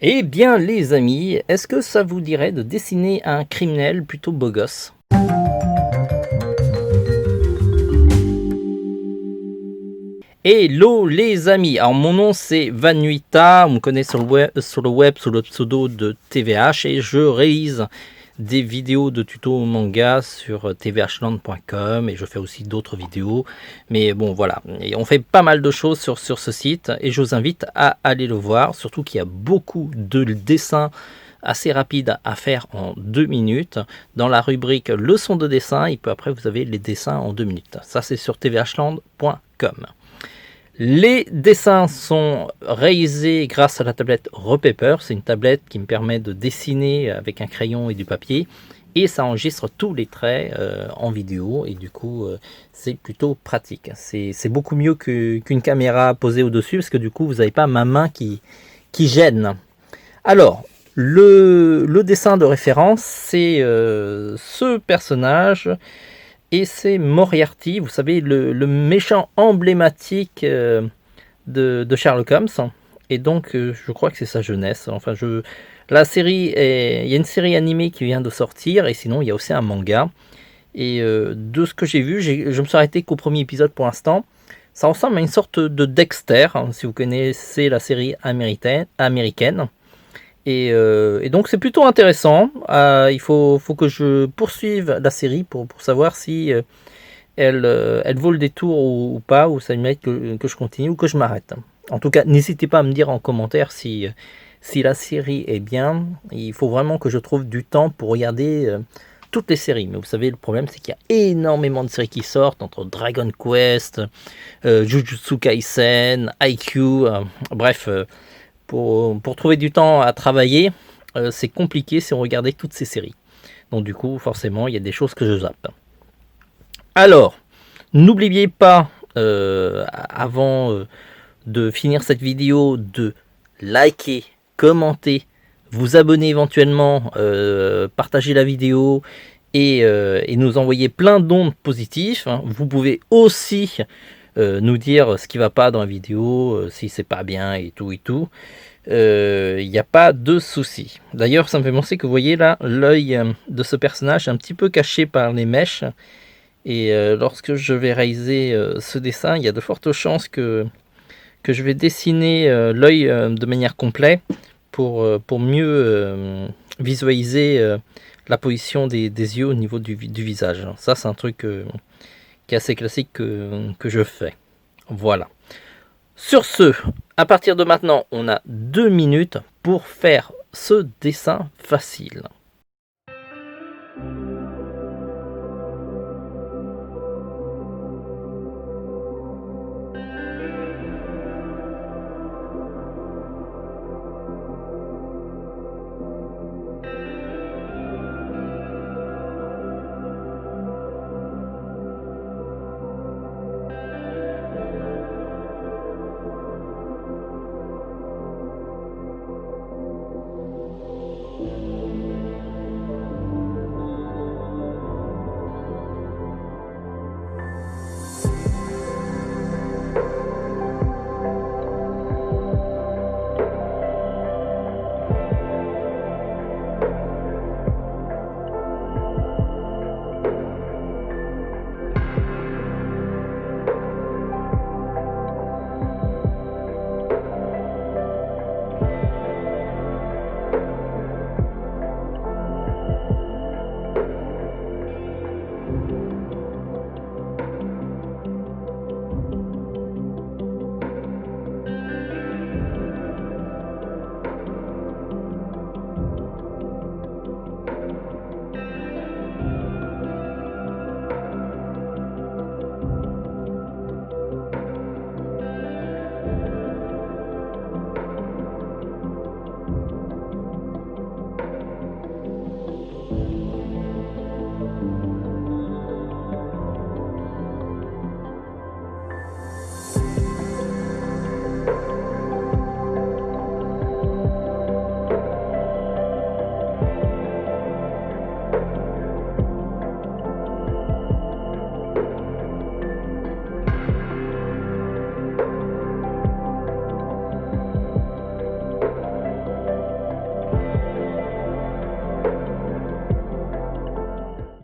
Eh bien les amis, est-ce que ça vous dirait de dessiner un criminel plutôt beau gosse? Hello les amis, alors mon nom c'est Vanuita, on me connaît sur le web sous le pseudo de TVH et je réalise des vidéos de tutos manga sur tvhland.com et je fais aussi d'autres vidéos, mais bon voilà, et on fait pas mal de choses sur ce site et je vous invite à aller le voir, surtout qu'il y a beaucoup de dessins assez rapides à faire en 2 minutes dans la rubrique leçon de dessin et puis après vous avez les dessins en 2 minutes, ça c'est sur tvhland.com. Les dessins sont réalisés grâce à la tablette Repaper. C'est une tablette qui me permet de dessiner avec un crayon et du papier. Et ça enregistre tous les traits en vidéo. Et du coup, c'est plutôt pratique. C'est beaucoup mieux qu'une caméra posée au-dessus. Parce que du coup, vous n'avez pas ma main qui gêne. Alors, le dessin de référence, c'est ce personnage. Et c'est Moriarty, vous savez, le méchant emblématique de Sherlock Holmes. Et donc, je crois que c'est sa jeunesse. Enfin, la série il y a une série animée qui vient de sortir, et sinon, il y a aussi un manga. Et de ce que j'ai vu, je me suis arrêté qu'au premier épisode pour l'instant. Ça ressemble à une sorte de Dexter, hein, si vous connaissez la série américaine. Et donc c'est plutôt intéressant. Il faut que je poursuive la série pour savoir si elle vaut le détour ou pas, ou ça mérite que je continue ou que je m'arrête. En tout cas, n'hésitez pas à me dire en commentaire si la série est bien. Il faut vraiment que je trouve du temps pour regarder toutes les séries. Mais vous savez, le problème, c'est qu'il y a énormément de séries qui sortent, entre Dragon Quest, Jujutsu Kaisen, IQ, bref... Pour trouver du temps à travailler, c'est compliqué si on regardait toutes ces séries. Donc du coup, forcément, il y a des choses que je zappe. Alors, n'oubliez pas, avant de finir cette vidéo, de liker, commenter, vous abonner éventuellement, partager la vidéo et nous envoyer plein d'ondes positifs. Vous pouvez aussi nous dire ce qui va pas dans la vidéo, si c'est pas bien et tout. Il n'y a pas de souci. D'ailleurs, ça me fait penser que vous voyez là, l'œil de ce personnage est un petit peu caché par les mèches. Et lorsque je vais réaliser ce dessin, il y a de fortes chances que je vais dessiner l'œil de manière complète pour mieux visualiser la position des yeux au niveau du visage. Ça, c'est un truc qui est assez classique que je fais. Voilà. Sur ce, à partir de maintenant, on a 2 minutes pour faire ce dessin facile.